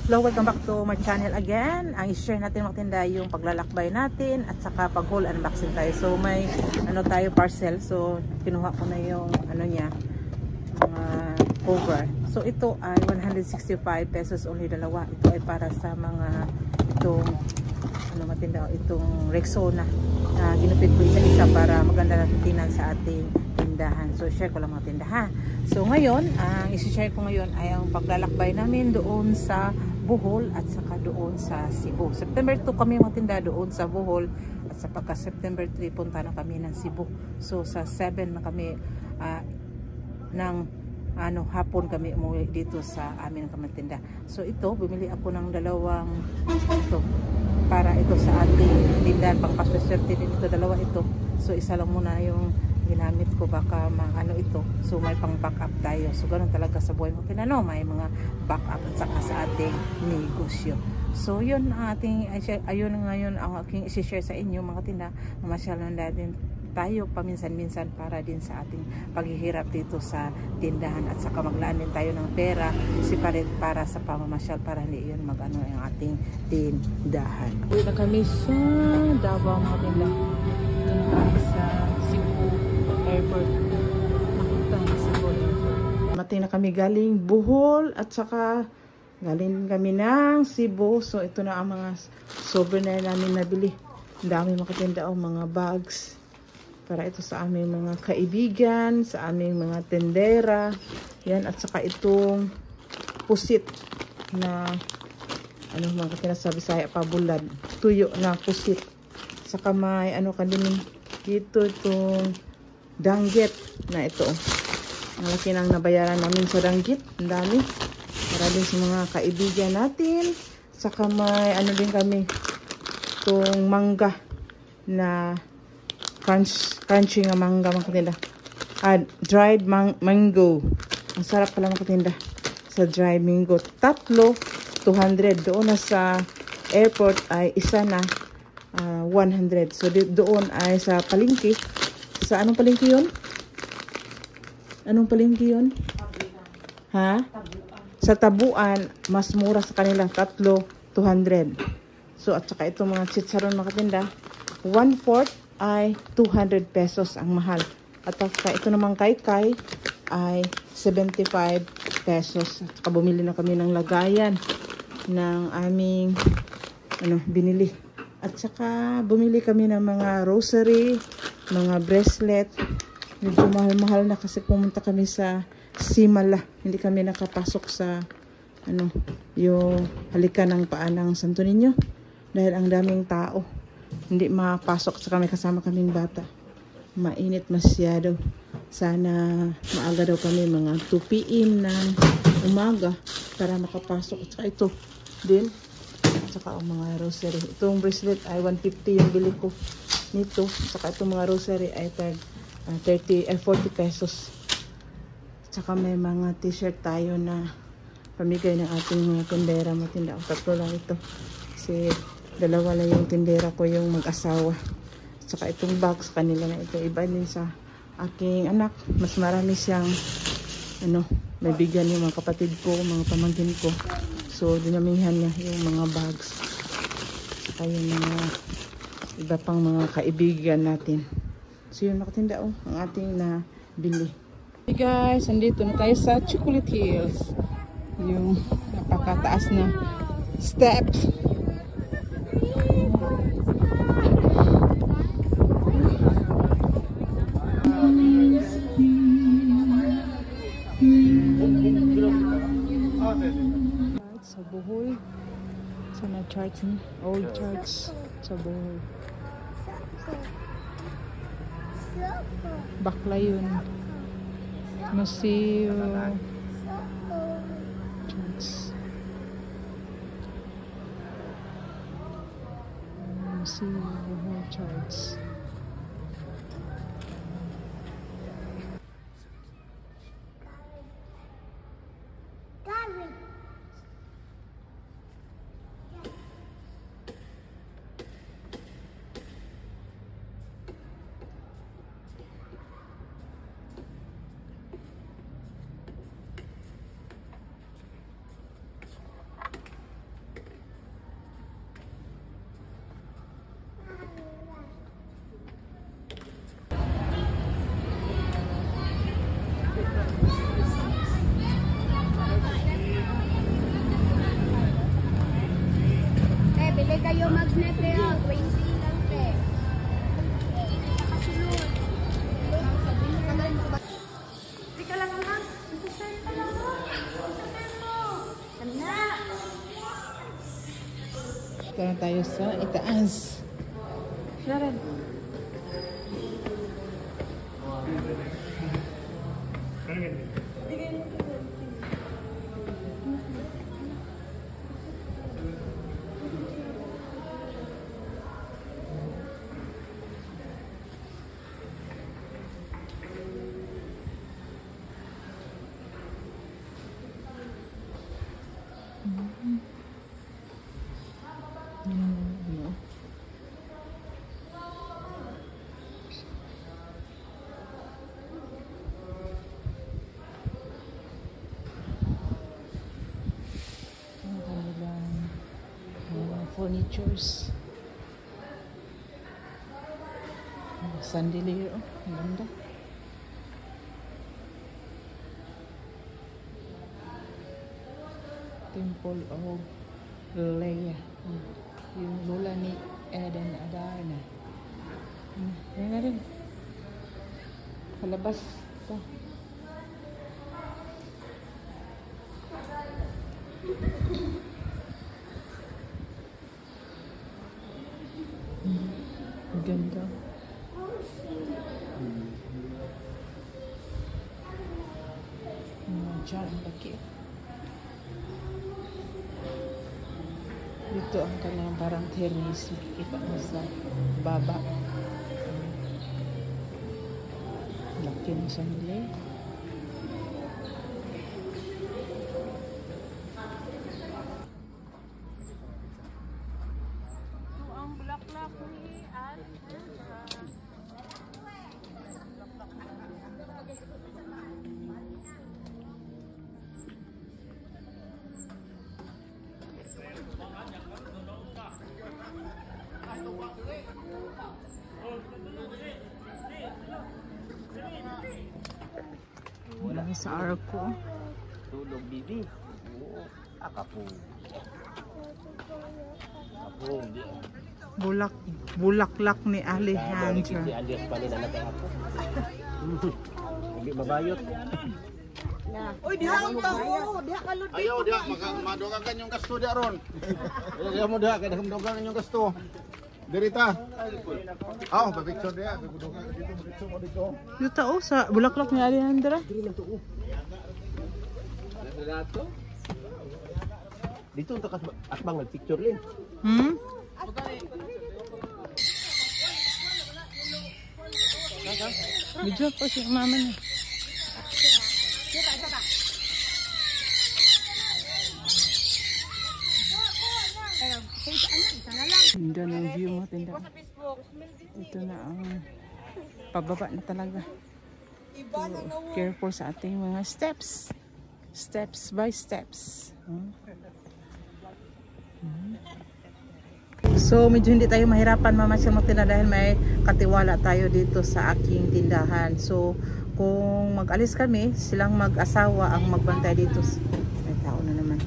Hello, welcome back to my channel again. Ang i-share natin mga tinda yung paglalakbay natin at saka pag-haul unboxing tayo. So may tayo parcel. So kinuha ko na yung niya, mga cover. So ito ay 165 pesos only, dalawa. Ito ay para sa mga itong matinda, itong Rexona na ginupit ko isa-isa para maganda na tingnan sa ating tindahan. So share ko lang mga tindahan. So ngayon, ang isi-share ko ngayon ay ang paglalakbay namin doon sa Bohol at saka doon sa Cebu. September 2 kami matinda doon sa Bohol at sa pagka September 3 punta na kami ng Cebu. So sa 7 na kami ng hapon kami umuwi dito sa amin kami tinda. So ito, bumili ako ng dalawang ito para ito sa ating tindahan, pangpaswerte din ito, dalawa ito. So isa lang muna yung ginamit ko, baka ito. So may pang backup tayo. So ganoon talaga sa buhay mo, tinano, may mga backup at saka sa ating negosyo. So yun ang ating, ayun ngayon ang aking i-share sa inyo mga tinda. Mamasyalan na din tayo paminsan-minsan para din sa ating paghihirap dito sa tindahan at saka maglaan din tayo ng pera separate para sa pamamasyal, para hindi yun ang ating tindahan. Uwi na kami sa Davao mga tinda. Sa Cebu Airport. Nakita sa Cebu Airport. Mating na kami galing Bohol at saka galing kami ng Cebu. So ito na ang mga souvenir namin nabili. Ang dami makatinda mga bags para ito sa aming mga kaibigan, sa aming mga tendera. Yan, at saka itong pusit na mga kinasabi sa pabulad, tuyo na pusit. Saka may kaninin dito itong danggit na ito. Ang laki nang nabayaran namin sa danggit, ang dami. Para din sa mga kaibigan natin. Saka may din kami itong mangga na crunchy nga mangga mga katinda. Dried mango. Ang sarap pala mga katinda sa dried mango. Tatlo 200. Doon na sa airport ay isa na 100. So doon ay sa palengke. Sa anong palengke yun? Anong palengke yun? Ha? Sa Tabuan, mas mura sa kanila. Tatlo 200. So at saka itong mga chicharon mga katinda, 1/4 ay 200 pesos ang mahal. At ito namang kay ay 75 pesos. At saka bumili na kami ng lagayan ng aming binili. At saka bumili kami ng mga rosary, mga bracelet. Medyo mahal-mahal na kasi pumunta kami sa Simala. Hindi kami nakapasok sa yung halikan ng paa ng Santo Niño dahil ang daming tao. Hindi mapasok sa kami, kasama kaming bata. Mainit masyado. Sana maaga daw kami, mga 2 PM ng umaga para makapasok. At saka ito din. At saka ang mga rosary. Itong bracelet ay 150 yung bili ko nito. At saka itong mga rosary ay 40 pesos. At saka may mga t-shirt tayo na pamigay ng ating mga tindera. Matinda. Tatlo lang ito. Kasi dalawa lang yung tindera ko, yung mag-asawa. At saka itong box kanila na ito. Iba din sa aking anak. Mas marami siyang may bigyan yung mga kapatid ko, mga pamangkin ko. So dinamihan niya yung mga bags. At saka yung mga iba pang mga kaibigan natin. So yun nakatinda ang ating na bili. Hey guys, andito na tayo sa Chocolate Hills. Yung napakataas na steps. Sa Bohol, sa na-church ni Old Church sa Bohol. Bakla yun. Museo Church. Museo Bohol Church. Ayaw mag-nepe lang. 20 lang, te. Nakasunod. Hindi ka lang naman. Isasay ka lang mo. Isasay mo. Kanda. Ito na tayo sa itaas. Sharon. Furnitures. Chandelier. Oh, ganda. Temple of Leia. Yung lola ni Eden Adarna. Yan na rin. Kalabas ito. Ganda. Diyan, laki. Dito ang kanyang parang terrace. Makikita mo sa baba. Laki na siya nila. Bulaklak ni Alejandra. Wala sa arko. Tulog bibi. Akapo. Akapo, hindi. Bulaklak ni Alejandra. Hindi alias pa nila na kaya ako. Hindi mabayot. Uy, diha ka mo, diha ka lud. Ayaw diha madugagan yung gasto diha ron. Ayaw mo diha kay madugagan yung gasto. Dirita. Aw, picture diha, madugagan dito, picture mo dito. Dito oh, sa bulaklak ni Alejandra. Dito untuk asbang nagpicture lin. Video po si mama niya. Ganda ng view mo, tinda. Ito na ang pababa na talaga. So, careful sa ating mga steps. Steps by steps. So medyo hindi tayo mahirapan mamasyal magtinda dahil may katiwala tayo dito sa aking tindahan. So kung mag-alis kami, silang mag-asawa ang magbantay dito. May tao na naman.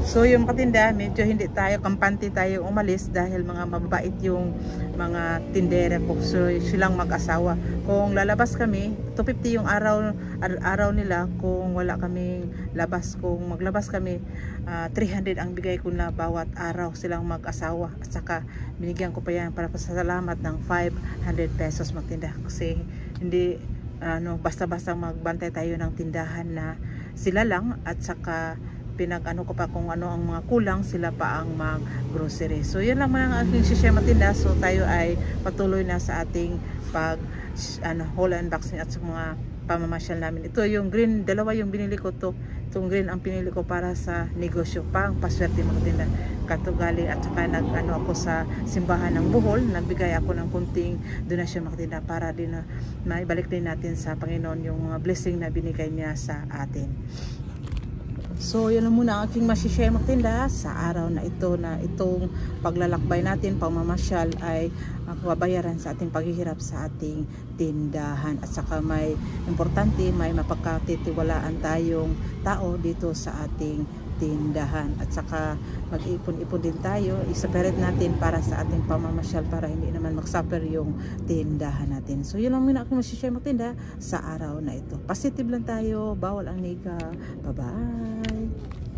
So yung katinda, medyo hindi tayo, kampante tayo umalis dahil mga mababait yung mga tindera ko. So silang mag-asawa. Kung lalabas kami, 250 yung araw nila. Kung wala kaming labas, kung maglabas kami, 300 ang bigay ko na bawat araw silang mag-asawa. At saka binigyan ko pa yan para pasalamat ng 500 pesos magtinda. Kasi hindi basta-basta magbantay tayo ng tindahan na sila lang, at saka pinag-ano ko pa kung ano ang mga kulang, sila pa ang mag-grocery. So yan lang mga aking share matinda. So tayo ay patuloy na sa ating haul and unboxing at sa mga pamamasyal namin. Ito yung green, dalawa yung binili ko to. Itong green ang pinili ko para sa negosyo, pang paswerte mga tinda. Katugali at saka nag-ano ako sa simbahan ng Bohol, nagbigay ako ng kunting donasyon mga tinda para din na maibalik din natin sa Panginoon yung mga blessing na binigay niya sa atin. So yan lang muna ang aking masishare magtinda sa araw na ito, na itong paglalakbay natin, pamamasyal ay babayaran sa ating paghihirap sa ating tindahan. At saka may importante, may mapagkatitiwalaan tayong tao dito sa ating tindahan. At saka mag-ipon-ipon din tayo, i-separate natin para sa ating pamamasyal para hindi naman mag-suffer yung tindahan natin. So yun lang muna ako masishare magtinda sa araw na ito. Positive lang tayo, bawal ang nega. Bye-bye!